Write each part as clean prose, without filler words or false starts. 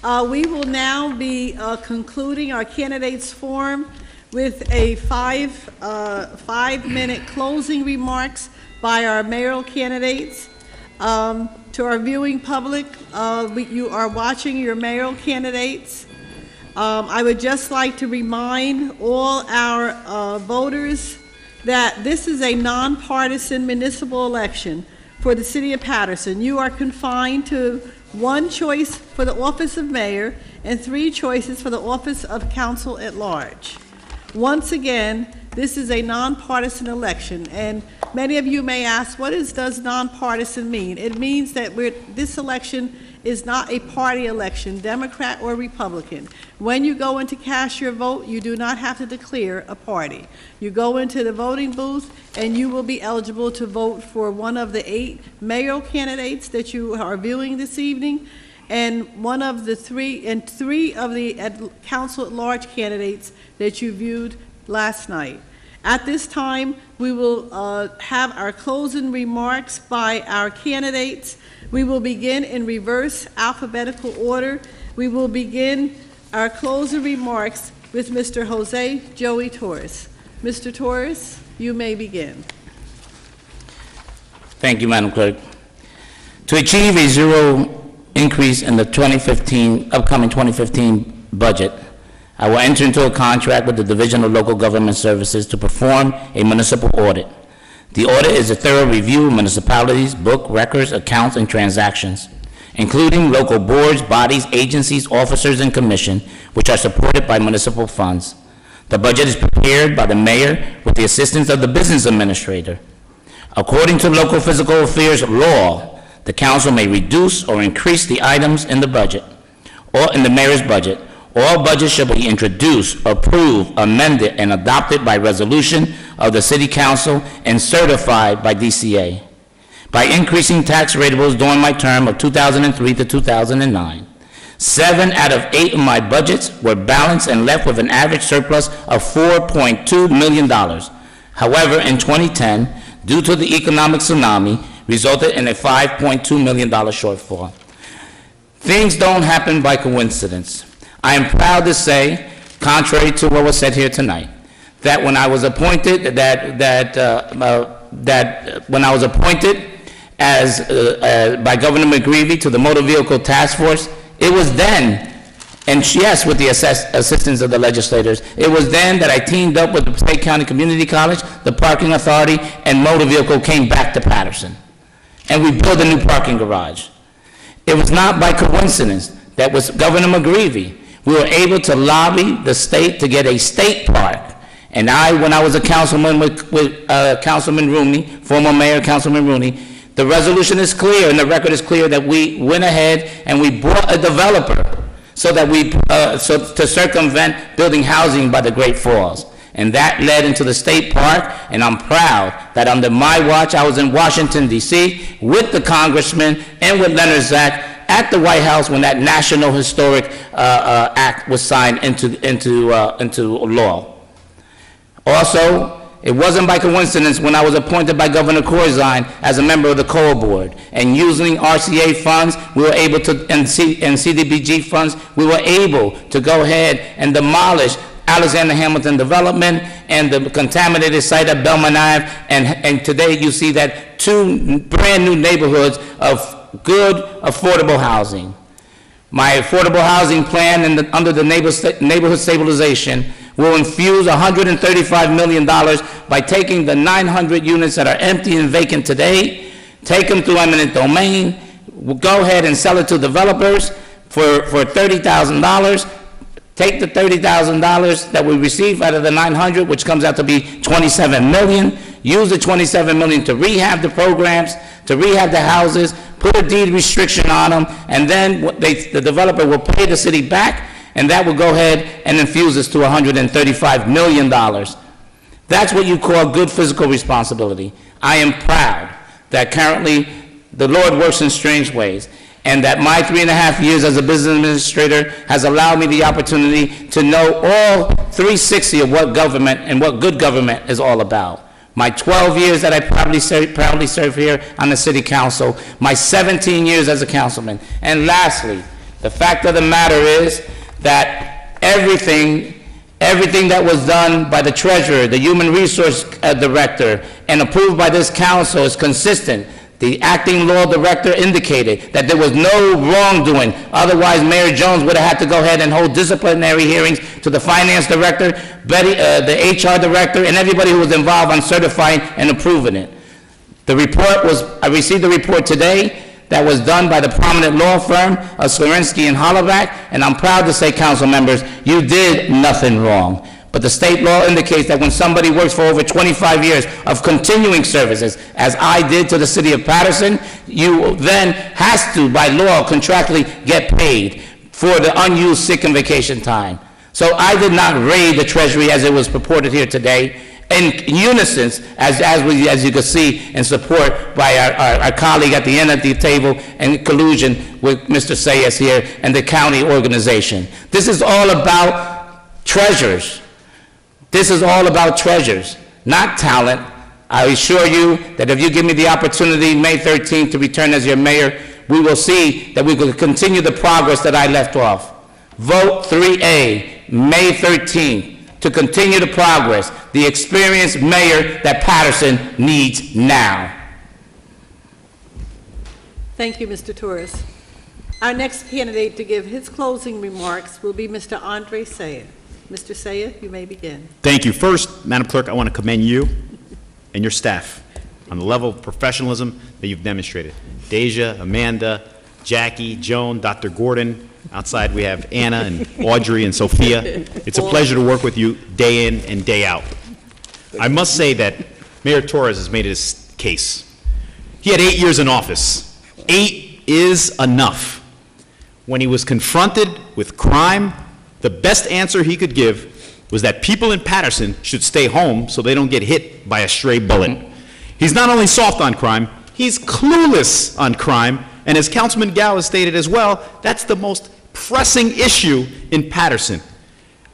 We will now be concluding our candidates forum with a five-minute closing remarks by our mayoral candidates. To our viewing public, you are watching your mayoral candidates. I would just like to remind all our voters that this is a nonpartisan municipal election for the city of Paterson. You are confined to one choice for the office of mayor and 3 choices for the office of council at large. Once again, this is a nonpartisan election, and many of you may ask, what does nonpartisan mean? It means that this election is not a party election, Democrat or Republican. When you go in to cast your vote, you do not have to declare a party. You go into the voting booth and you will be eligible to vote for one of the 8 mayoral candidates that you are viewing this evening, and one of the 3 of the council at large candidates that you viewed last night. At this time, we will have our closing remarks by our candidates. We will begin in reverse alphabetical order. We will begin our closing remarks with Mr. Jose Joey Torres. Mr. Torres, you may begin. Thank you, Madam Clerk. To achieve a 0 increase in the upcoming 2015 budget, I will enter into a contract with the Division of Local Government Services to perform a municipal audit. The audit is a thorough review of municipalities' book, records, accounts, and transactions, including local boards, bodies, agencies, officers, and commission, which are supported by municipal funds. The budget is prepared by the mayor with the assistance of the business administrator. According to local fiscal affairs law, the council may reduce or increase the items in the budget or in the mayor's budget. All budgets shall be introduced, approved, amended, and adopted by resolution of the City Council and certified by DCA. By increasing tax ratables during my term of 2003 to 2009, 7 out of 8 of my budgets were balanced and left with an average surplus of $4.2 million. However, in 2010, due to the economic tsunami, resulted in a $5.2 million shortfall. Things don't happen by coincidence. I am proud to say, contrary to what was said here tonight, that when I was appointed, as by Governor McGreevey to the Motor Vehicle Task Force, it was then, and yes, with the assistance of the legislators, it was then that I teamed up with the State County Community College, the Parking Authority, and Motor Vehicle came back to Paterson. And we built a new parking garage. It was not by coincidence that with Governor McGreevey, we were able to lobby the state to get a state park. And when I was a councilman with Councilman Rooney, former Mayor Councilman Rooney, the resolution is clear and the record is clear that we went ahead and we brought a developer so that to circumvent building housing by the Great Falls. And that led into the state park, and I'm proud that under my watch, I was in Washington, D.C. with the congressman and with Leonard Zach at the White House when that National Historic Act was signed into law. Also, it wasn't by coincidence when I was appointed by Governor Corzine as a member of the COA board, and using RCA funds, we were able to, and CDBG funds, we were able to go ahead and demolish Alexander Hamilton Development and the contaminated site at Belmont Ave, and today you see that 2 brand new neighborhoods of good, affordable housing. My affordable housing plan under the neighborhood stabilization will infuse $135 million by taking the 900 units that are empty and vacant today, take them through eminent domain, we'll go ahead and sell it to developers for $30,000, take the $30,000 that we receive out of the 900, which comes out to be $27 million, use the $27 million to rehab the programs, to rehab the houses, put a deed restriction on them, and then the developer will pay the city back, and that will go ahead and infuse us to $135 million. That's what you call good fiscal responsibility. I am proud that currently the Lord works in strange ways, and that my 3.5 years as a business administrator has allowed me the opportunity to know all 360 of what government and what good government is all about. My 12 years that I proudly serve here on the city council, my 17 years as a councilman, and lastly, The fact of the matter is that everything that was done by the treasurer, the human resource director, and approved by this council is consistent. The acting law director indicated that there was no wrongdoing. Otherwise, Mayor Jones would have had to go ahead and hold disciplinary hearings to the finance director, the HR director, and everybody who was involved on certifying and approving it. I received the report today that was done by the prominent law firm of Slorinsky and Hollaback, and I'm proud to say, council members, you did nothing wrong. But the state law indicates that when somebody works for over 25 years of continuing services, as I did to the city of Patterson, you then has to, by law, contractually get paid for the unused sick and vacation time. So I did not raid the treasury as it was purported here today, in unison, as you can see, in support by our colleague at the end of the table, and collusion with Mr. Sayers here and the county organization. This is all about treasures. This is all about treasures, not talent. I assure you that if you give me the opportunity, May 13th, to return as your mayor, we will see that we will continue the progress that I left off. Vote 3A, May 13th, to continue the progress, the experienced mayor that Patterson needs now. Thank you, Mr. Torres. Our next candidate to give his closing remarks will be Mr. Andre Sayah. Mr. Sayah, you may begin. Thank you. First, Madam Clerk, I want to commend you and your staff on the level of professionalism that you've demonstrated. Deja, Amanda, Jackie, Joan, Dr. Gordon. Outside we have Anna and Audrey and Sophia. It's a pleasure to work with you day in and day out. I must say that Mayor Torres has made his case. He had 8 years in office. 8 is enough. When he was confronted with crime, the best answer he could give was that people in Patterson should stay home so they don't get hit by a stray bullet. He's not only soft on crime, he's clueless on crime, and as Councilman Gow has stated as well, that's the most pressing issue in Patterson.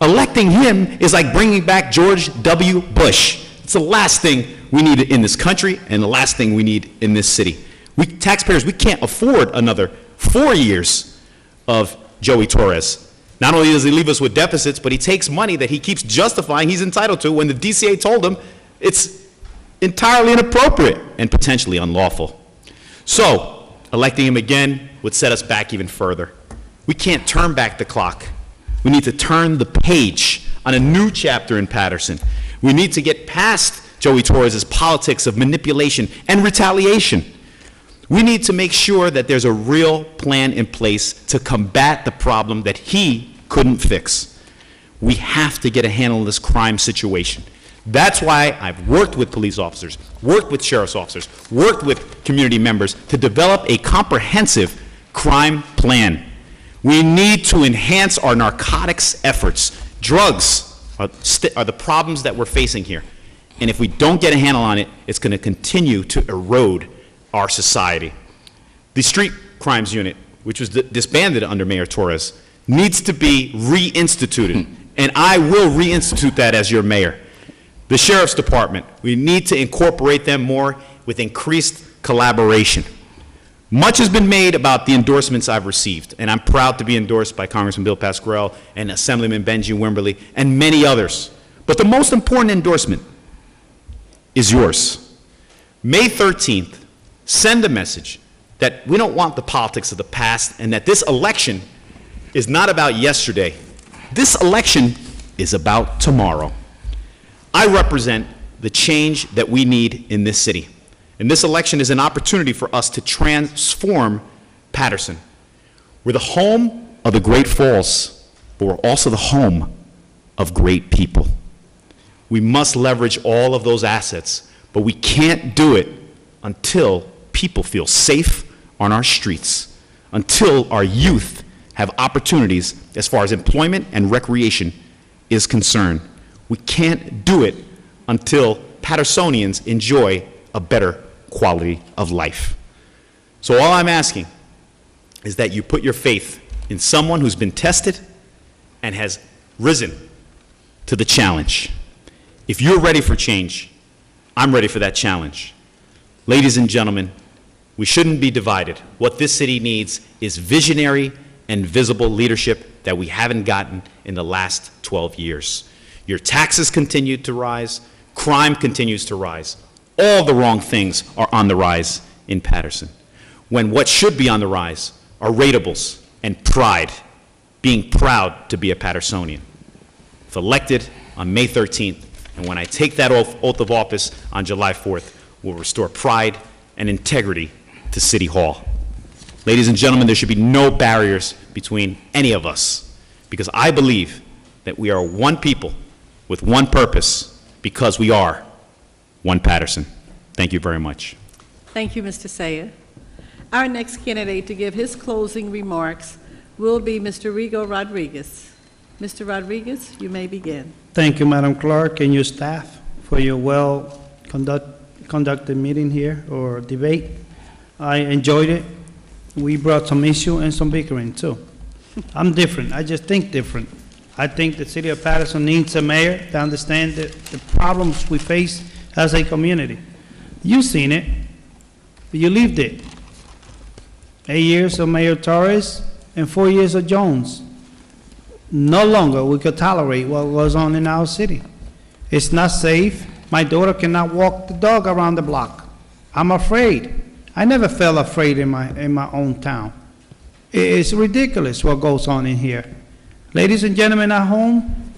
Electing him is like bringing back George W. Bush. It's the last thing we need in this country and the last thing we need in this city. We taxpayers, we can't afford another 4 years of Joey Torres. Not only does he leave us with deficits, but he takes money that he keeps justifying he's entitled to when the DCA told him it's entirely inappropriate and potentially unlawful. So, electing him again would set us back even further. We can't turn back the clock. We need to turn the page on a new chapter in Patterson. We need to get past Joey Torres' politics of manipulation and retaliation. We need to make sure that there's a real plan in place to combat the problem that he couldn't fix. We have to get a handle on this crime situation. That's why I've worked with police officers, worked with sheriff's officers, worked with community members to develop a comprehensive crime plan. We need to enhance our narcotics efforts. Drugs are the problems that we're facing here. And if we don't get a handle on it, it's going to continue to erode our society. The street crimes unit, which was disbanded under Mayor Torres, needs to be reinstituted, and I will reinstitute that as your mayor. The Sheriff's Department, we need to incorporate them more with increased collaboration. Much has been made about the endorsements I've received, and I'm proud to be endorsed by Congressman Bill Pasquarello and Assemblyman Benji Wimberly and many others. But the most important endorsement is yours. May 13th, send a message that we don't want the politics of the past and that this election is not about yesterday. This election is about tomorrow. I represent the change that we need in this city. And this election is an opportunity for us to transform Patterson. We're the home of the Great Falls, but we're also the home of great people. We must leverage all of those assets, but we can't do it until people feel safe on our streets, until our youth have opportunities as far as employment and recreation is concerned. We can't do it until Pattersonians enjoy a better quality of life. So all I'm asking is that you put your faith in someone who's been tested and has risen to the challenge. If you're ready for change, I'm ready for that challenge. Ladies and gentlemen, we shouldn't be divided. What this city needs is visionary and visible leadership that we haven't gotten in the last 12 years. Your taxes continue to rise, crime continues to rise. All the wrong things are on the rise in Paterson, when what should be on the rise are ratables and pride, being proud to be a Pattersonian. If elected on May 13th, and when I take that oath of office on July 4th, we'll restore pride and integrity to City Hall. Ladies and gentlemen, there should be no barriers between any of us, because I believe that we are one people with one purpose, because we are one Paterson. Thank you very much. Thank you, Mr. Sayah. Our next candidate to give his closing remarks will be Mr. Rigo Rodriguez. Mr. Rodriguez, you may begin. Thank you, Madam Clerk, and your staff for your conducted meeting here, or debate. I enjoyed it. We brought some issue and some bickering, too. I'm different. I just think different. I think the city of Paterson needs a mayor to understand the problems we face as a community. You've seen it. You lived it. 8 years of Mayor Torres and 4 years of Jones. No longer we could tolerate what goes on in our city. It's not safe. My daughter cannot walk the dog around the block. I'm afraid. I never felt afraid in my own town. It's ridiculous what goes on in here. Ladies and gentlemen at home,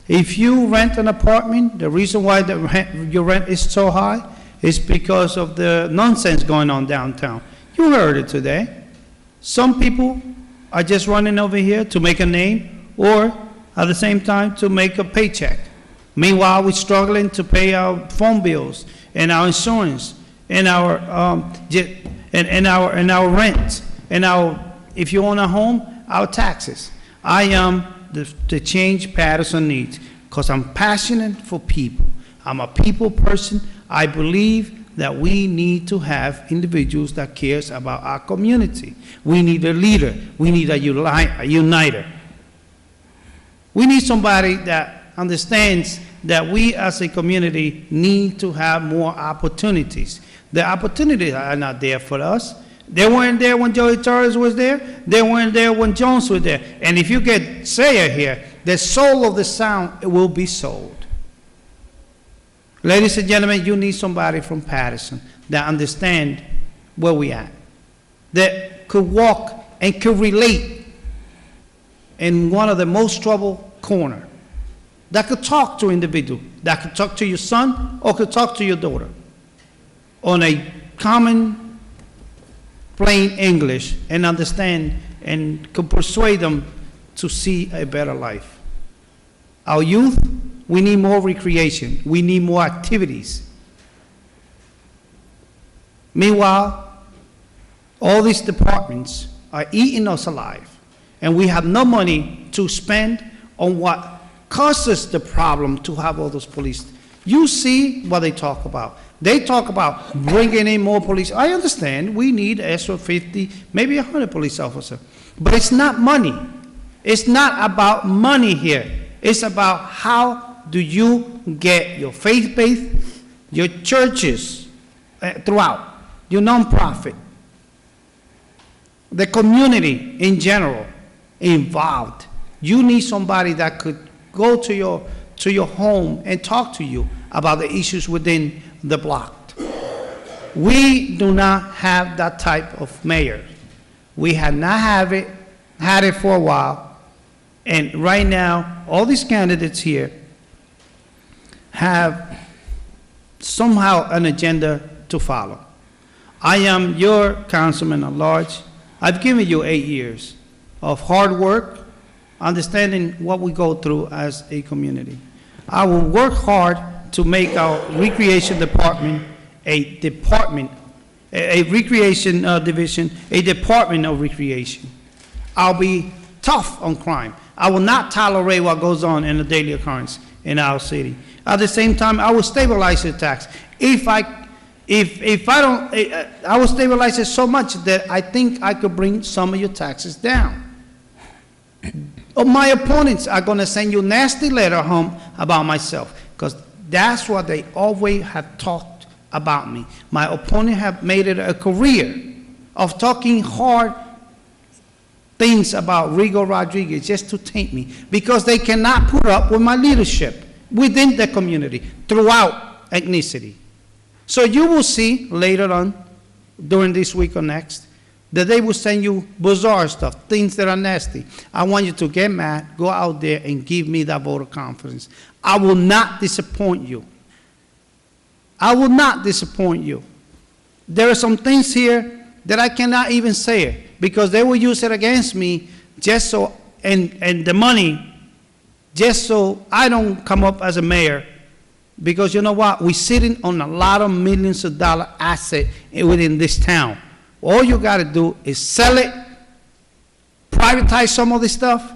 if you rent an apartment, the reason why your rent is so high is because of the nonsense going on downtown. You heard it today. Some people are just running over here to make a name, or at the same time to make a paycheck. Meanwhile, we're struggling to pay our phone bills and our insurance and our rent and if you own a home, our taxes. I am the change Paterson needs, because I'm passionate for people. I'm a people person. I believe that we need to have individuals that cares about our community. We need a leader. We need a uniter. We need somebody that understands that we as a community need to have more opportunities. The opportunities are not there for us. They weren't there when Joey Torres was there. They weren't there when Jones was there. And if you get Sayre here, the soul of the sound will be sold. Ladies and gentlemen, you need somebody from Paterson that understands where we at, that could walk and could relate in one of the most troubled corner, that could talk to individual, that could talk to your son or could talk to your daughter on a common, plain English and understand and could persuade them to see a better life. Our youth, we need more recreation. We need more activities. Meanwhile, all these departments are eating us alive, and we have no money to spend on what causes the problem to have all those police. You see what they talk about. They talk about bringing in more police. I understand we need extra 50, maybe 100 police officers, but it's not money. It's not about money here. It's about how do you get your faith-based, your churches throughout, your nonprofit, the community in general involved. You need somebody that could go to your home and talk to you about the issues within the block. We do not have that type of mayor. We have not had it for a while, and right now all these candidates here have somehow an agenda to follow. I am your councilman at large. I've given you 8 years of hard work, understanding what we go through as a community. I will work hard to make our recreation department a recreation division, a department of recreation. I'll be tough on crime. I will not tolerate what goes on in the daily occurrence in our city. At the same time, I will stabilize the tax. I will stabilize it so much that I think I could bring some of your taxes down. My opponents are going to send you nasty letter home about myself, because that's what they always have talked about me. My opponent have made it a career of talking hard things about Rigo Rodriguez just to taint me, because they cannot put up with my leadership within the community, throughout ethnicity. So you will see later on, during this week or next, that they will send you bizarre stuff, things that are nasty. I want you to get mad, go out there and give me that vote of confidence. I will not disappoint you. I will not disappoint you. There are some things here that I cannot even say it, because they will use it against me just so, and the money, just so I don't come up as a mayor. Because you know what? We're sitting on a lot of millions of dollar asset within this town. All you got to do is sell it, privatize some of this stuff,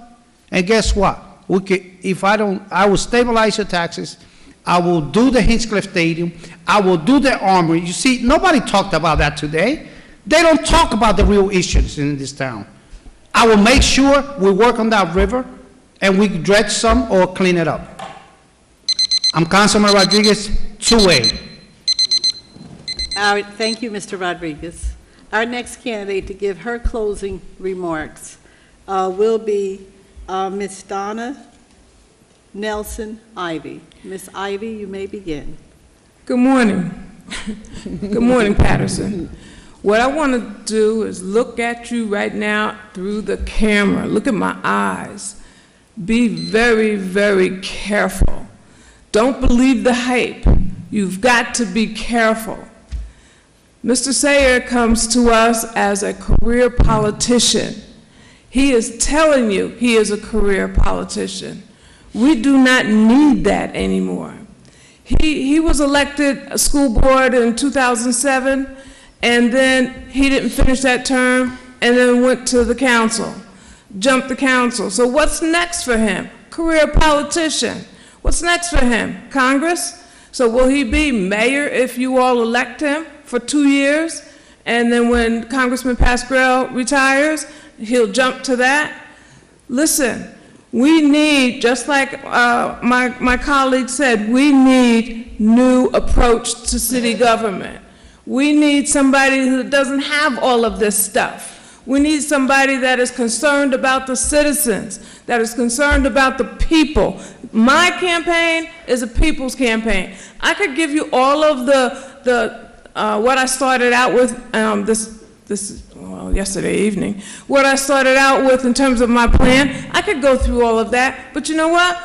and guess what? We could, if I don't, I will stabilize your taxes. I will do the Hinchcliffe Stadium. I will do the Armory. You see, nobody talked about that today. They don't talk about the real issues in this town. I will make sure we work on that river and we dredge some or clean it up. I'm Councilman Rodriguez, 2A. Thank you, Mr. Rodriguez. Our next candidate to give her closing remarks will be Ms. Donna Nelson Ivy. Ms. Ivy, you may begin. Good morning. Good morning, Patterson. What I want to do is look at you right now through the camera. Look at my eyes. Be very, very careful. Don't believe the hype. You've got to be careful. Mr. Sayer comes to us as a career politician. He is telling you he is a career politician. We do not need that anymore. He was elected a school board in 2007, and then he didn't finish that term, and then went to the council, jumped the council. So what's next for him? Career politician. What's next for him? Congress? So will he be mayor if you all elect him for 2 years? And then when Congressman Pascrell retires, he'll jump to that? Listen, we need, just like my colleague said, we need new approach to city government. We need somebody who doesn't have all of this stuff. We need somebody that is concerned about the citizens, that is concerned about the people. My campaign is a people's campaign. I could give you all of what I started out with yesterday evening. What I started out with in terms of my plan, I could go through all of that. But you know what?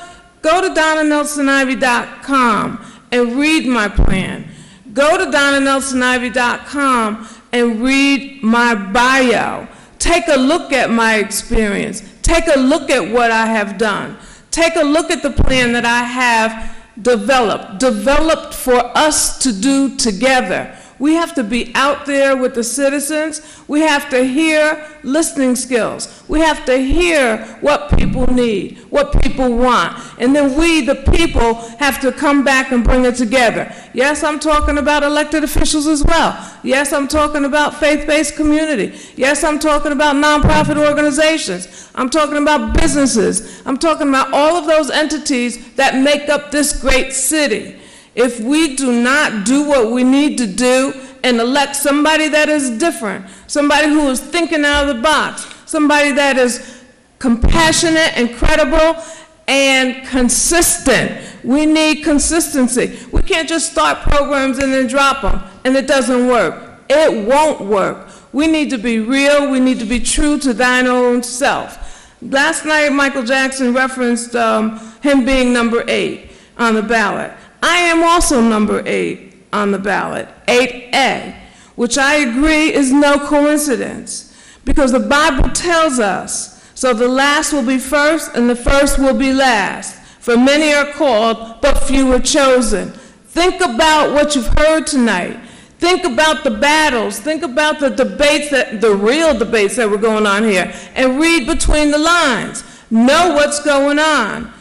Go to DonnaNelsonIvy.com and read my plan. Go to DonnaNelsonIvy.com and read my bio. Take a look at my experience. Take a look at what I have done. Take a look at the plan that I have developed for us to do together. We have to be out there with the citizens. We have to hear listening skills. We have to hear what people need, what people want. And then we, the people, have to come back and bring it together. Yes, I'm talking about elected officials as well. Yes, I'm talking about faith-based community. Yes, I'm talking about nonprofit organizations. I'm talking about businesses. I'm talking about all of those entities that make up this great city. If we do not do what we need to do and elect somebody that is different, somebody who is thinking out of the box, somebody that is compassionate and credible and consistent. We need consistency. We can't just start programs and then drop them, and it doesn't work. It won't work. We need to be real. We need to be true to thine own self. Last night, Michael Jackson referenced him being number 8 on the ballot. I am also number 8 on the ballot, 8A, which I agree is no coincidence, because the Bible tells us, so the last will be first and the first will be last. For many are called, but few are chosen. Think about what you've heard tonight. Think about the battles. Think about the debates, the real debates that were going on here, and read between the lines. Know what's going on.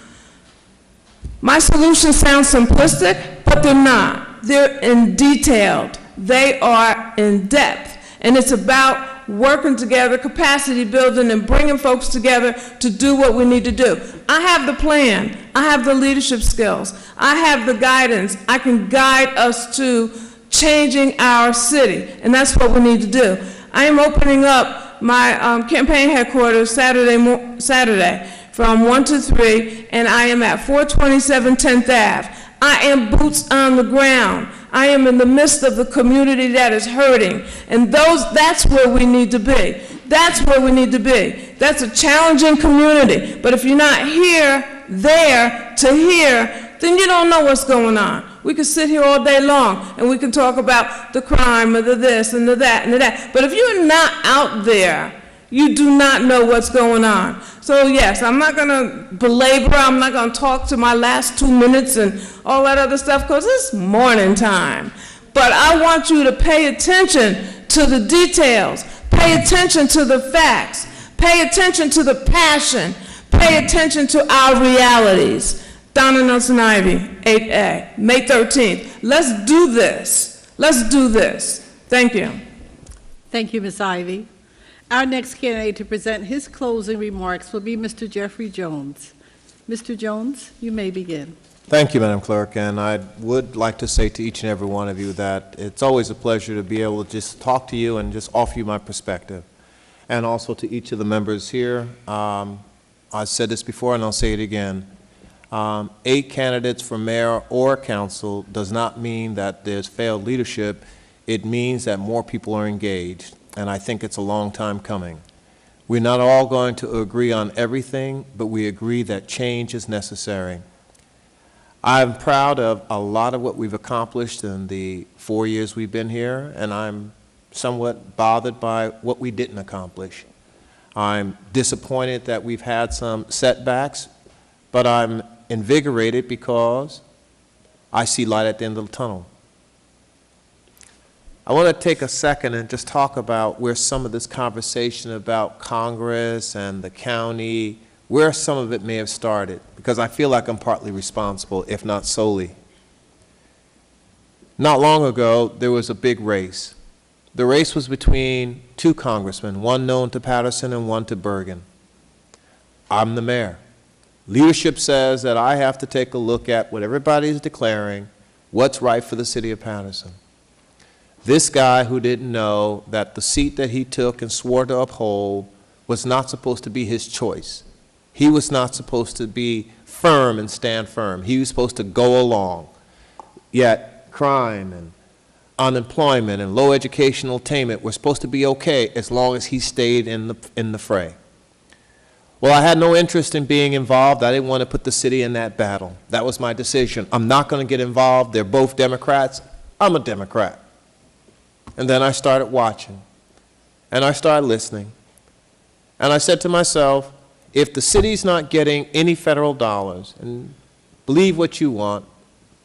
My solutions sound simplistic, but they're not. They're in detailed. They are in depth. And it's about working together, capacity building, and bringing folks together to do what we need to do. I have the plan. I have the leadership skills. I have the guidance. I can guide us to changing our city, and that's what we need to do. I am opening up my campaign headquarters Saturday from 1 to 3, and I am at 427 10th Ave. I am boots on the ground. I am in the midst of the community that is hurting, and that's where we need to be. That's where we need to be. That's a challenging community, but if you're not there to hear, then you don't know what's going on. We can sit here all day long, and we can talk about the crime, or the this, and the that, and the that, but if you're not out there, you do not know what's going on. So yes, I'm not gonna belabor, I'm not gonna talk to my last 2 minutes and all that other stuff, because it's morning time. But I want you to pay attention to the details, pay attention to the facts, pay attention to the passion, pay attention to our realities. Donna Nelson Ivy, 8A, May 13th. Let's do this. Let's do this. Thank you. Thank you, Ms. Ivy. Our next candidate to present his closing remarks will be Mr. Jeffrey Jones. Mr. Jones, you may begin. Thank you, Madam Clerk, and I would like to say to each and every one of you that it's always a pleasure to be able to just talk to you and just offer you my perspective. And also to each of the members here, I've said this before and I'll say it again. 8 candidates for mayor or council does not mean that there's failed leadership. It means that more people are engaged, and I think it's a long time coming. We're not all going to agree on everything, but we agree that change is necessary. I'm proud of a lot of what we've accomplished in the 4 years we've been here, and I'm somewhat bothered by what we didn't accomplish. I'm disappointed that we've had some setbacks, but I'm invigorated because I see light at the end of the tunnel. I want to take a second and just talk about where some of this conversation about Congress and the county, where some of it may have started, because I feel like I'm partly responsible, if not solely. Not long ago, there was a big race. The race was between 2 congressmen, one known to Patterson and one to Bergen. I'm the mayor. Leadership says that I have to take a look at what everybody's declaring, what's right for the city of Patterson. This guy who didn't know that the seat that he took and swore to uphold was not supposed to be his choice. He was not supposed to be firm and stand firm. He was supposed to go along. Yet crime and unemployment and low educational attainment were supposed to be okay as long as he stayed in the fray. Well, I had no interest in being involved. I didn't want to put the city in that battle. That was my decision. I'm not going to get involved. They're both Democrats. I'm a Democrat. And then I started watching, and I started listening, and I said to myself, if the city's not getting any federal dollars, and believe what you want,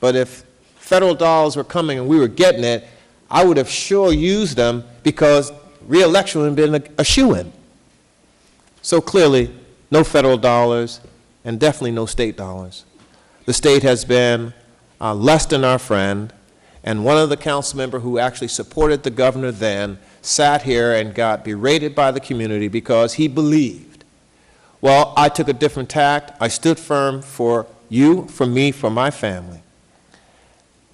but if federal dollars were coming and we were getting it, I would have sure used them because re-election would have been a shoo-in. So clearly, no federal dollars and definitely no state dollars. The state has been less than our friend, and one of the council members who actually supported the governor then sat here and got berated by the community because he believed. Well, I took a different tact. I stood firm for you, for me, for my family.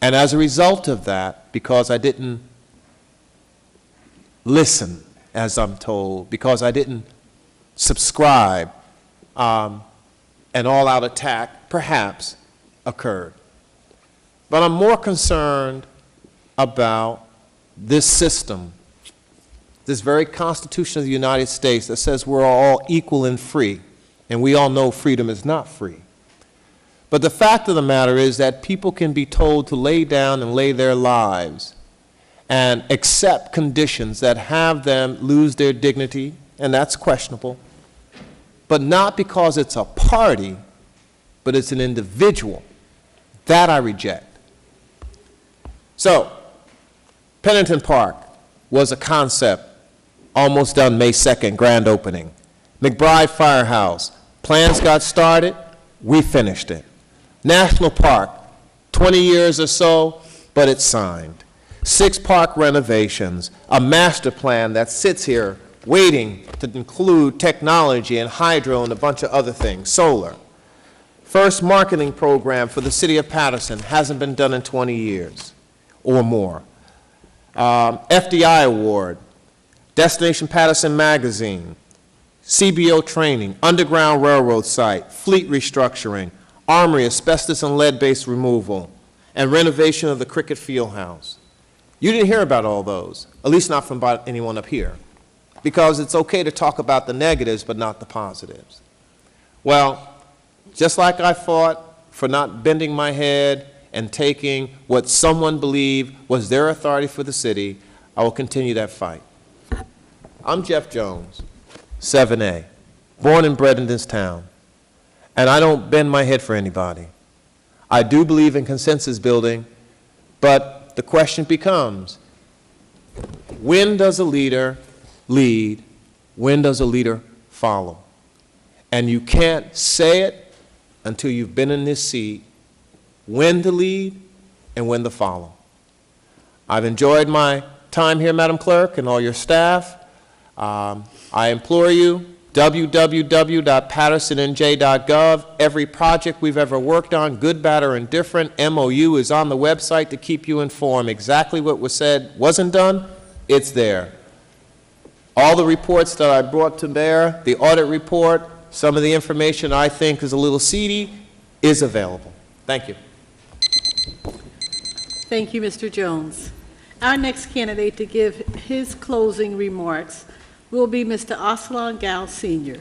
And as a result of that, because I didn't listen, as I'm told, because I didn't subscribe, an all-out attack perhaps occurred. But I'm more concerned about this system, this very Constitution of the United States that says we're all equal and free, and we all know freedom is not free. But the fact of the matter is that people can be told to lay down and lay their lives and accept conditions that have them lose their dignity, and that's questionable, but not because it's a party, but it's an individual. That I reject. So, Pennington Park was a concept, almost done May 2nd, grand opening. McBride Firehouse, plans got started, we finished it. National Park, 20 years or so, but it's signed. 6 park renovations, a master plan that sits here waiting to include technology and hydro and a bunch of other things, solar. First marketing program for the city of Patterson hasn't been done in 20 years or more. FDI award, Destination Patterson Magazine, CBO training, Underground Railroad site, fleet restructuring, Armory asbestos and lead-based removal, and renovation of the Cricket Field House. You didn't hear about all those, at least not from anyone up here, because it's okay to talk about the negatives but not the positives. Well, just like I fought for not bending my head and taking what someone believed was their authority for the city, I will continue that fight. I'm Jeff Jones, 7A, born and bred in this town, and I don't bend my head for anybody. I do believe in consensus building, but the question becomes, when does a leader lead? When does a leader follow? And you can't say it until you've been in this seat, when to lead and when to follow. I've enjoyed my time here, Madam Clerk, and all your staff. I implore you, www.pattersonnj.gov. Every project we've ever worked on, good, bad, or indifferent, MOU is on the website to keep you informed. Exactly what was said wasn't done, it's there. All the reports that I brought to bear, the audit report, some of the information I think is a little seedy, is available. Thank you. Thank you, Mr. Jones. Our next candidate to give his closing remarks will be Mr. Aslan Gal Sr.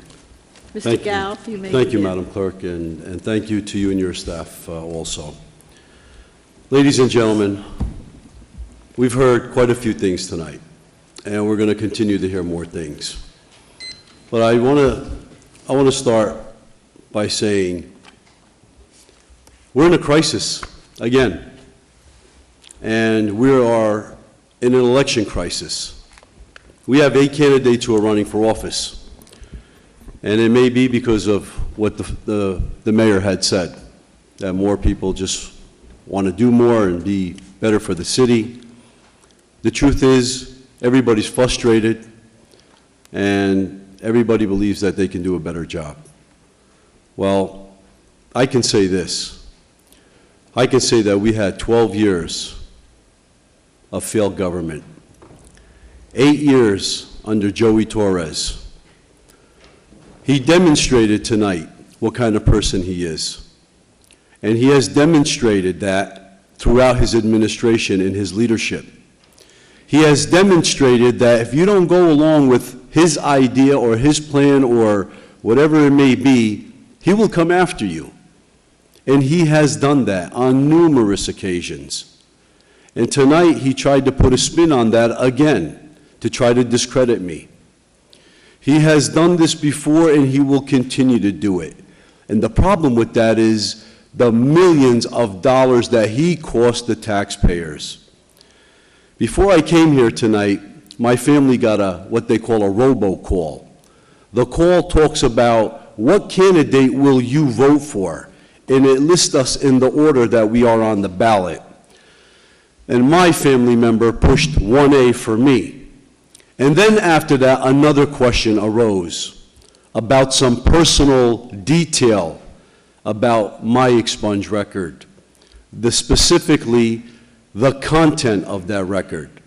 Mr. Gal, you may Thank you, begin. Madam Clerk, and thank you to you and your staff also. Ladies and gentlemen, we've heard quite a few things tonight, and we're going to continue to hear more things. But I want to start by saying we're in a crisis again, and we are in an election crisis. We have 8 candidates who are running for office, and it may be because of what the mayor had said, that more people just want to do more and be better for the city. The truth is, everybody's frustrated, and everybody believes that they can do a better job. Well, I can say this. I can say that we had 12 years of failed government. 8 years under Joey Torres. He demonstrated tonight what kind of person he is. And he has demonstrated that throughout his administration and his leadership. He has demonstrated that if you don't go along with his idea or his plan or whatever it may be, he will come after you. And he has done that on numerous occasions. And tonight he tried to put a spin on that again, to try to discredit me. He has done this before and he will continue to do it. And the problem with that is the millions of dollars that he cost the taxpayers. Before I came here tonight, my family got what they call a robocall. The call talks about what candidate will you vote for, and it lists us in the order that we are on the ballot. And my family member pushed 1A for me. And then after that, another question arose about some personal detail about my expunged record, specifically the content of that record.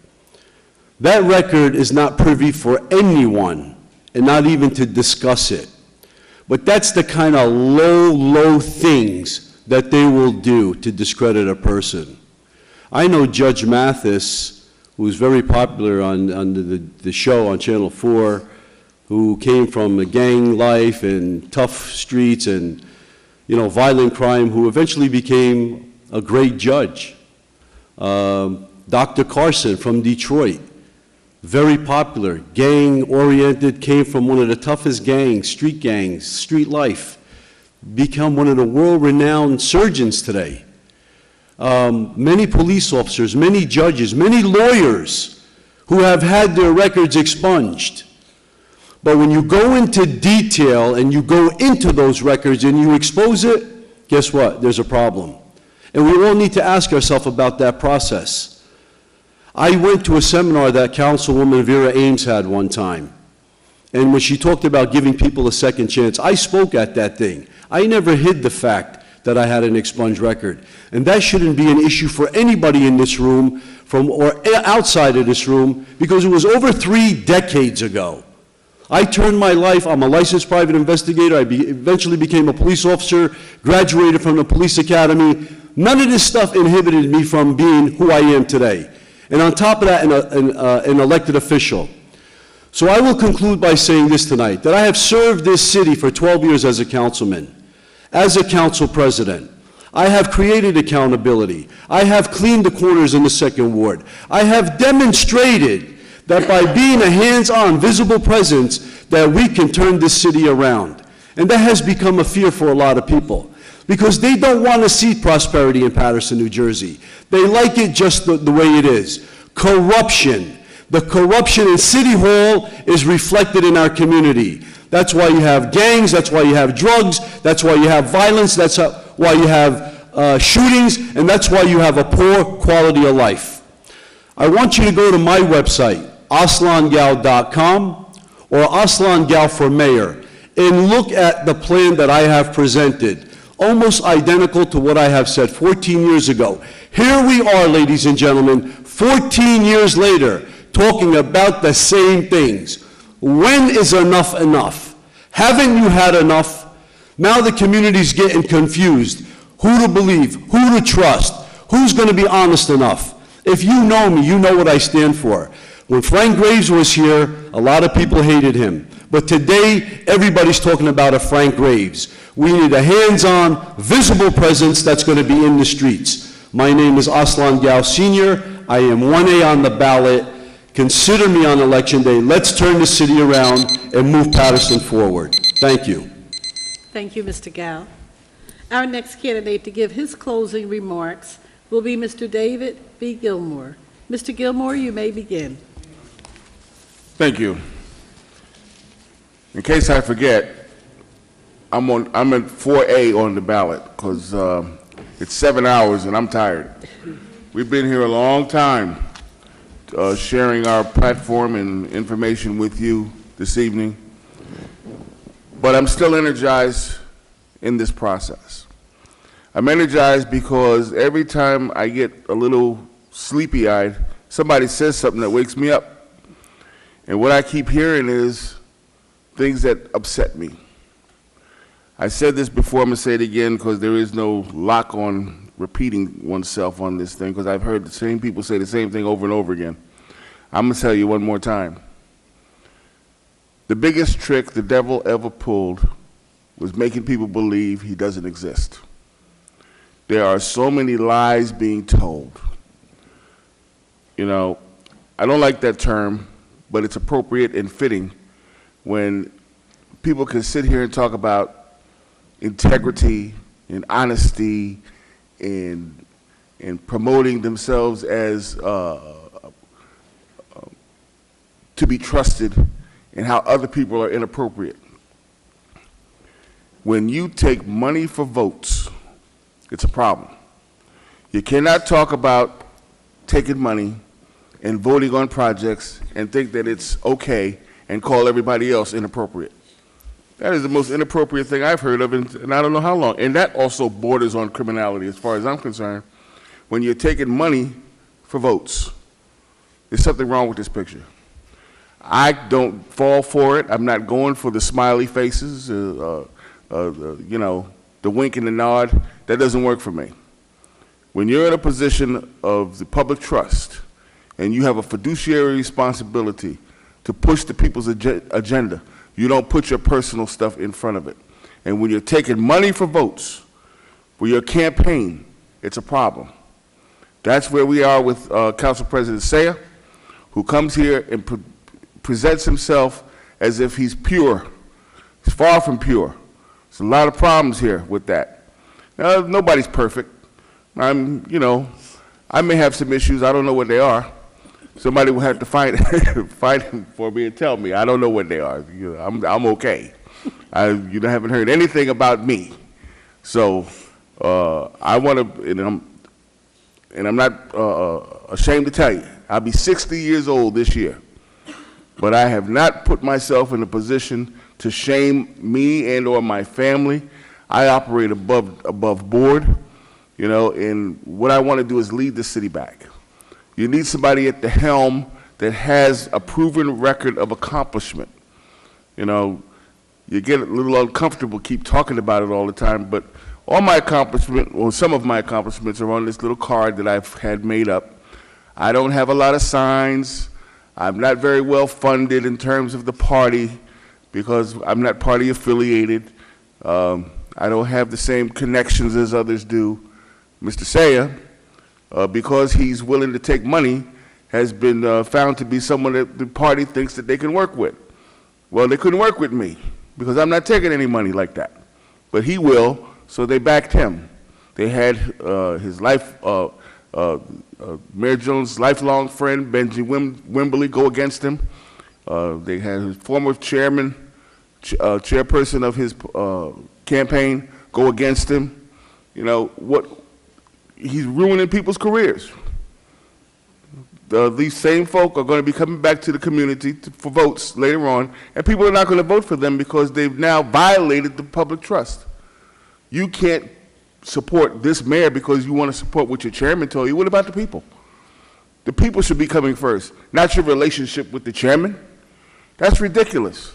That record is not privy for anyone, and not even to discuss it. But that's the kind of low things that they will do to discredit a person. I know Judge Mathis, who's very popular on the show on Channel 4, who came from a gang life and tough streets and, violent crime, who eventually became a great judge. Dr. Carson from Detroit, very popular, gang-oriented, came from one of the toughest gangs, street life, become one of the world-renowned surgeons today. Many police officers, many judges, many lawyers who have had their records expunged. But when you go into detail and you go into those records and you expose it, guess what? There's a problem. And we all need to ask ourselves about that process. I went to a seminar that Councilwoman Vera Ames had one time. And when she talked about giving people a second chance, I spoke at that thing. I never hid the fact that I had an expunged record. And that shouldn't be an issue for anybody in this room or outside of this room, because it was over 3 decades ago. I turned my life, I'm a licensed private investigator, eventually became a police officer, graduated from the police academy. None of this stuff inhibited me from being who I am today. And on top of that, an elected official. So I will conclude by saying this tonight, that I have served this city for 12 years as a councilman, as a council president. I have created accountability. I have cleaned the corners in the 2nd Ward. I have demonstrated that by being a hands-on, visible presence, that we can turn this city around. And that has become a fear for a lot of people, because they don't want to see prosperity in Paterson, New Jersey. They like it just the way it is. Corruption. The corruption in City Hall is reflected in our community. That's why you have gangs, that's why you have drugs, that's why you have violence, that's why you have shootings, and that's why you have a poor quality of life. I want you to go to my website, aslangal.com, or Aslan Gal for Mayor, and look at the plan that I have presented, almost identical to what I have said 14 years ago. Here we are, ladies and gentlemen, 14 years later, talking about the same things. When is enough enough? Haven't you had enough? Now the community's getting confused. Who to believe, who to trust, who's going to be honest enough? If you know me, you know what I stand for. When Frank Graves was here, a lot of people hated him. But today, everybody's talking about a Frank Graves. We need a hands-on, visible presence that's going to be in the streets. My name is Aslan Gal Sr. I am 1A on the ballot. Consider me on Election Day. Let's turn the city around and move Paterson forward. Thank you. Thank you, Mr. Gal. Our next candidate to give his closing remarks will be Mr. David B. Gilmore. Mr. Gilmore, you may begin. Thank you. In case I forget, I'm at 4A on the ballot because it's 7 hours and I'm tired. We've been here a long time sharing our platform and information with you this evening, but I'm still energized in this process. I'm energized because every time I get a little sleepy-eyed, somebody says something that wakes me up. And what I keep hearing is things that upset me. I said this before, I'm going to say it again because there is no lock on repeating oneself on this thing, because I've heard the same people say the same thing over and over again. I'm going to tell you one more time. The biggest trick the devil ever pulled was making people believe he doesn't exist. There are so many lies being told. You know, I don't like that term, but it's appropriate and fitting when people can sit here and talk about integrity and honesty and promoting themselves as to be trusted, and how other people are inappropriate. When you take money for votes, it's a problem. You cannot talk about taking money and voting on projects and think that it's okay and call everybody else inappropriate. That is the most inappropriate thing I've heard of in I don't know how long. And that also borders on criminality as far as I'm concerned. When you're taking money for votes, there's something wrong with this picture. I don't fall for it. I'm not going for the smiley faces, you know, the wink and the nod. That doesn't work for me. When you're in a position of the public trust and you have a fiduciary responsibility to push the people's agenda, you don't put your personal stuff in front of it. And when you're taking money for votes for your campaign, it's a problem. That's where we are with Council President Saya, who comes here and presents himself as if he's pure. He's far from pure. There's a lot of problems here with that. Now, nobody's perfect. You know, I may have some issues. I don't know what they are. Somebody will have to find them for me and tell me. I don't know what they are. You know, I'm okay. You haven't heard anything about me. So I want to, and I'm not ashamed to tell you, I'll be 60 years old this year. But I have not put myself in a position to shame me and or my family. I operate above board, you know, and what I want to do is lead the city back. You need somebody at the helm that has a proven record of accomplishment. You know, you get a little uncomfortable, keep talking about it all the time, but all my accomplishments, or some of my accomplishments, are on this little card that I've had made up. I don't have a lot of signs. I'm not very well funded in terms of the party because I'm not party affiliated. I don't have the same connections as others do. Mr. Saya, because he's willing to take money, has been found to be someone that the party thinks that they can work with. Well, they couldn't work with me because I'm not taking any money like that. But he will, so they backed him. They had his Mayor Jones' lifelong friend, Benji Wimberly, go against him. They had his former chairperson of his campaign go against him. You know, he's ruining people's careers. These same folk are going to be coming back to the community for votes later on, and people are not going to vote for them because they've now violated the public trust. You can't support this mayor because you want to support what your chairman told you. What about the people? The people should be coming first, not your relationship with the chairman. That's ridiculous.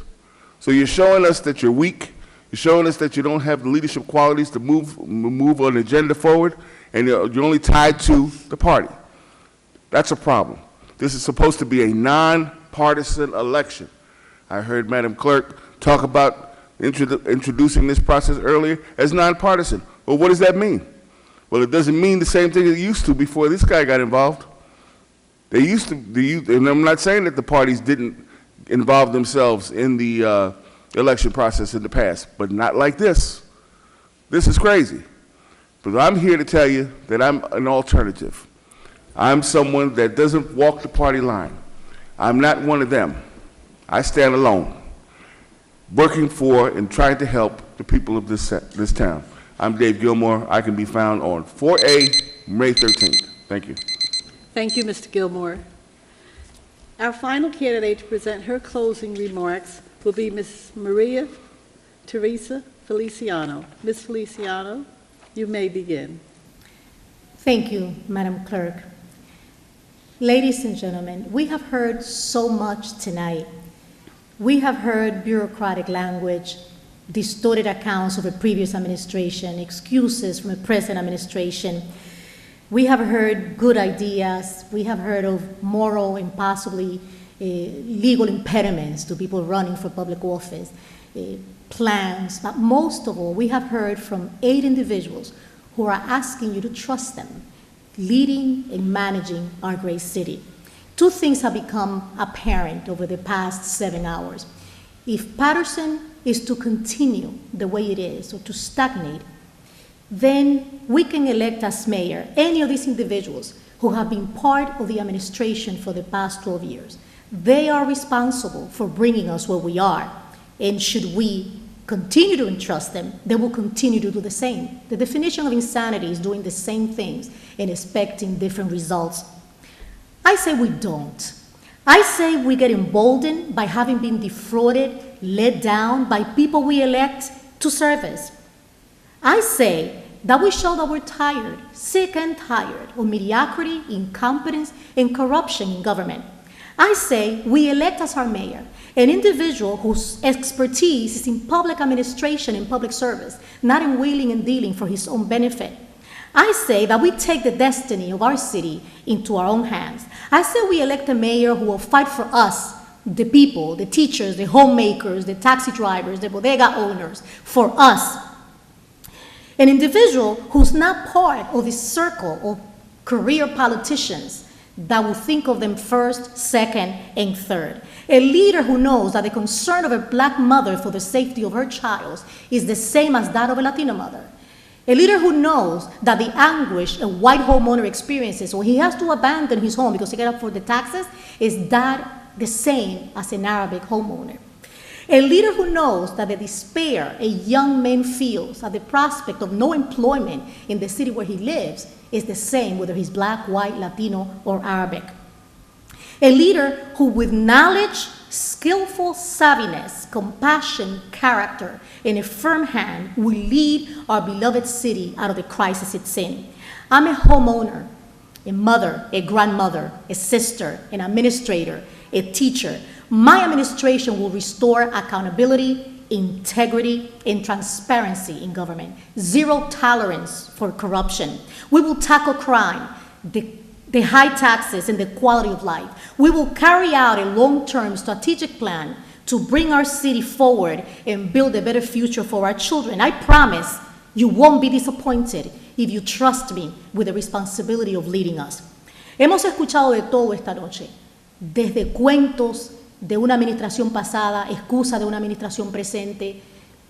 So you're showing us that you're weak. You're showing us that you don't have the leadership qualities to move an agenda forward, and you're only tied to the party. That's a problem. This is supposed to be a nonpartisan election. I heard Madam Clerk talk about introducing this process earlier as nonpartisan. Well, what does that mean? Well, it doesn't mean the same thing it used to before this guy got involved. They used to, and I'm not saying that the parties didn't involve themselves in the election process in the past, but not like this. This is crazy. But I'm here to tell you that I'm an alternative. I'm someone that doesn't walk the party line. I'm not one of them. I stand alone, working for and trying to help the people of this town. I'm Dave Gilmore. I can be found on 4A, May 13th. Thank you. Thank you, Mr. Gilmore. Our final candidate to present her closing remarks will be Ms. Maria Teresa Feliciano. Ms. Feliciano, you may begin. Thank you, Madam Clerk. Ladies and gentlemen, we have heard so much tonight. We have heard bureaucratic language, distorted accounts of a previous administration, excuses from a present administration. We have heard good ideas. We have heard of moral and possibly legal impediments to people running for public office, plans. But most of all, we have heard from 8 individuals who are asking you to trust them, leading and managing our great city. 2 things have become apparent over the past 7 hours. If Patterson is to continue the way it is, or to stagnate, then we can elect as mayor any of these individuals who have been part of the administration for the past 12 years. They are responsible for bringing us where we are, and should we continue to entrust them, they will continue to do the same. The definition of insanity is doing the same things and expecting different results. I say we don't. I say we get emboldened by having been defrauded, let down by people we elect to service. I say that we show that we're tired, sick and tired of mediocrity, incompetence, and corruption in government. I say we elect as our mayor an individual whose expertise is in public administration and public service, not in wheeling and dealing for his own benefit. I say that we take the destiny of our city into our own hands. I say we elect a mayor who will fight for us, the people, the teachers, the homemakers, the taxi drivers, the bodega owners, for us. An individual who's not part of this circle of career politicians that will think of them first, second, and third. A leader who knows that the concern of a black mother for the safety of her child is the same as that of a Latino mother. A leader who knows that the anguish a white homeowner experiences when he has to abandon his home because he got up for the taxes is that the same as an Arabic homeowner. A leader who knows that the despair a young man feels at the prospect of no employment in the city where he lives is the same whether he's black, white, Latino, or Arabic. A leader who with knowledge skillful savviness, compassion, character, and a firm hand will lead our beloved city out of the crisis it's in. I'm a homeowner, a mother, a grandmother, a sister, an administrator, a teacher. My administration will restore accountability, integrity, and transparency in government. Zero tolerance for corruption. We will tackle crime, the high taxes, and the quality of life. We will carry out a long-term strategic plan to bring our city forward and build a better future for our children. I promise you won't be disappointed if you trust me with the responsibility of leading us. Hemos escuchado de todo esta noche, desde cuentos de una administración pasada, excusa de una administración presente,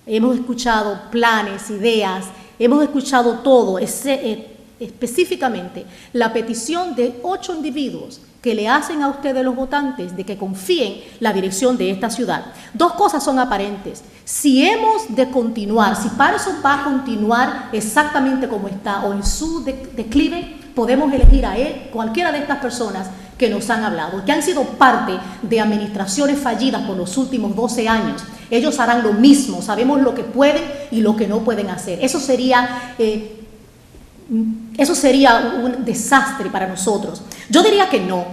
hemos escuchado planes, ideas, hemos escuchado todo, específicamente la petición de 8 individuos que le hacen a ustedes los votantes de que confíen la dirección de esta ciudad. Dos cosas son aparentes. Si hemos de continuar, si Patterson va a continuar exactamente como está o en su declive, podemos elegir a él, cualquiera de estas personas que nos han hablado, que han sido parte de administraciones fallidas por los últimos 12 años. Ellos harán lo mismo, sabemos lo que pueden y lo que no pueden hacer. Eso sería un desastre para nosotros. Yo diría que no,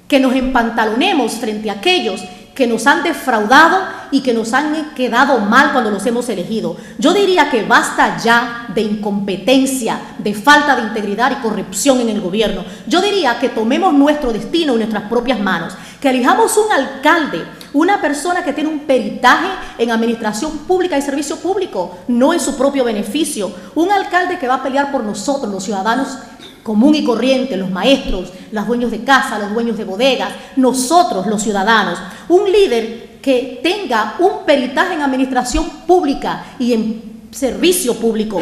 que nos empantalonemos frente a aquellos que nos han defraudado y que nos han quedado mal cuando los hemos elegido. Yo diría que basta ya de incompetencia, de falta de integridad y corrupción en el gobierno. Yo diría que tomemos nuestro destino en nuestras propias manos, que elijamos un alcalde, una persona que tiene un peritaje en administración pública y servicio público, no en su propio beneficio, un alcalde que va a pelear por nosotros, los ciudadanos común y corriente, los maestros, los dueños de casa, los dueños de bodegas, nosotros los ciudadanos, un líder que tenga un peritaje en administración pública y en servicio público.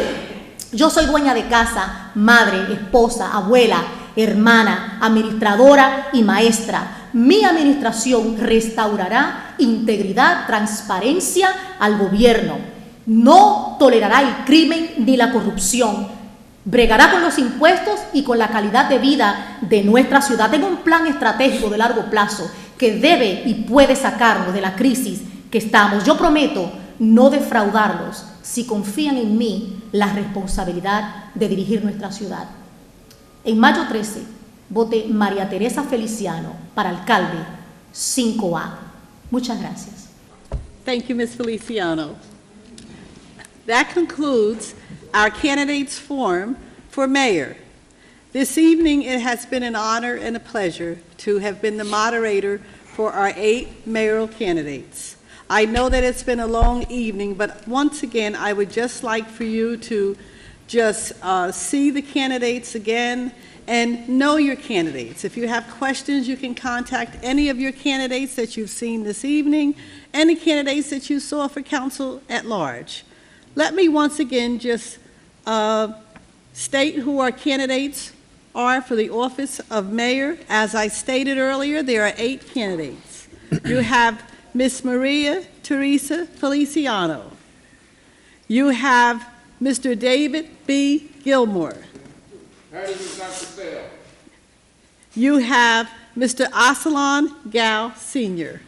Yo soy dueña de casa, madre, esposa, abuela, hermana, administradora y maestra. Mi administración restaurará integridad, transparencia al gobierno. No tolerará el crimen ni la corrupción. Bregará con los impuestos y con la calidad de vida de nuestra ciudad. Tengo un plan estratégico de largo plazo que debe y puede sacarnos de la crisis que estamos. Yo prometo no defraudarlos si confían en mí la responsabilidad de dirigir nuestra ciudad. En mayo 13, vote María Teresa Feliciano para alcalde 5A. Muchas gracias. Thank you, Ms. Feliciano. That concludes our candidates forum for mayor. This evening, it has been an honor and a pleasure to have been the moderator for our 8 mayoral candidates. I know that it's been a long evening, but once again, I would just like for you to just see the candidates again and know your candidates. If you have questions, you can contact any of your candidates that you've seen this evening, any candidates that you saw for council at large. Let me once again just state who our candidates are for the office of mayor. As I stated earlier, there are 8 candidates. You have Ms. Maria Teresa Feliciano. You have Mr. David B. Gilmore. You have Mr. Asalan Gao Sr.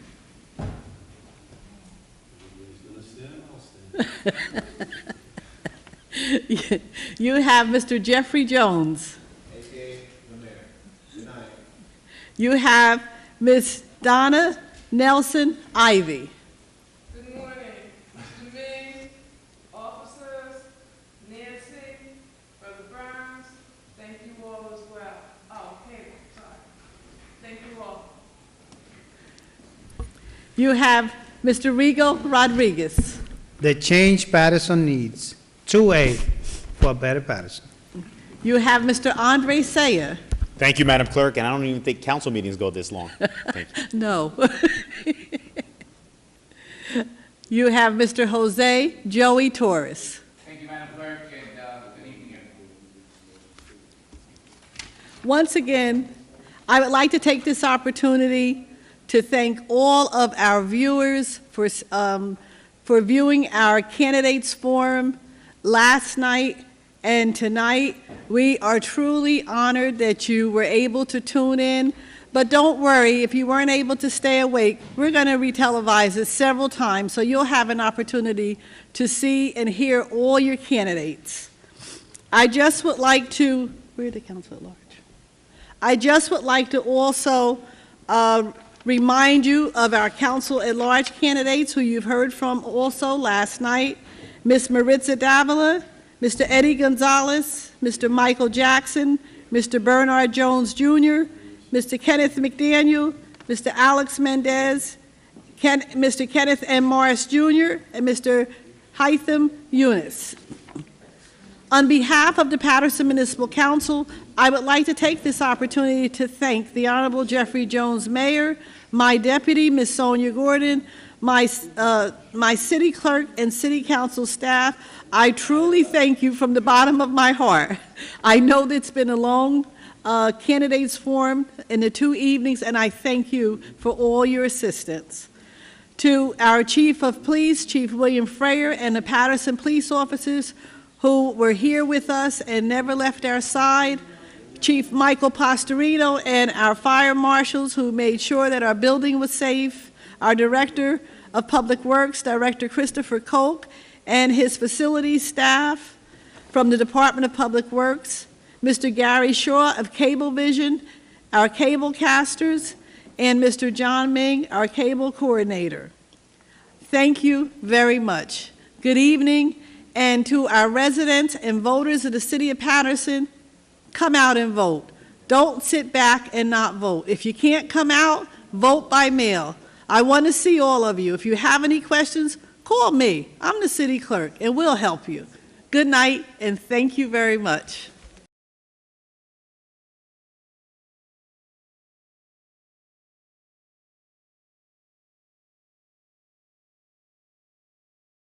You have Mr. Jeffrey Jones. You have Ms. Donna Nelson Ivy. Good morning, Jermaine, officers, Nancy, Brother Burns, thank you all as well. Oh, Cable, sorry. Thank you all. You have Mr. Rigo Rodriguez. The change Patterson needs, 2A for a better Patterson. You have Mr. Andre Saya. Thank you, Madam Clerk, and I don't even think council meetings go this long. Thank you. No. You have Mr. Jose Joey Torres. Thank you, Madam Clerk, and good evening, everyone. Once again, I would like to take this opportunity to thank all of our viewers for viewing our candidates forum last night and tonight. We are truly honored that you were able to tune in. But don't worry, if you weren't able to stay awake, we're going to re-televise it several times, so you'll have an opportunity to see and hear all your candidates. I just would like to, where the council at large? I just would like to also remind you of our council at large candidates who you've heard from also last night. Ms. Maritza Davila, Mr. Eddie Gonzalez, Mr. Michael Jackson, Mr. Bernard Jones Jr., Mr. Kenneth McDaniel, Mr. Alex Mendez, Mr. Kenneth M. Morris Jr., and Mr. Hytham Yunus. On behalf of the Patterson Municipal Council, I would like to take this opportunity to thank the Honorable Jeffrey Jones, Mayor, my deputy, Ms. Sonia Gordon, my city clerk and city council staff. I truly thank you from the bottom of my heart. I know that it's been a long candidates forum in the 2 evenings, and I thank you for all your assistance. To our Chief of Police, Chief William Freyer, and the Patterson police officers who were here with us and never left our side, Chief Michael Pastorino and our fire marshals who made sure that our building was safe, our Director of Public Works, Director Christopher Koch, and his facilities staff from the Department of Public Works, Mr. Gary Shaw of Cablevision, our cable casters, and Mr. John Ming, our cable coordinator. Thank you very much. Good evening, and to our residents and voters of the city of Patterson, come out and vote. Don't sit back and not vote. If you can't come out, vote by mail. I want to see all of you. If you have any questions, call me. I'm the city clerk, and we'll help you. Good night, and thank you very much.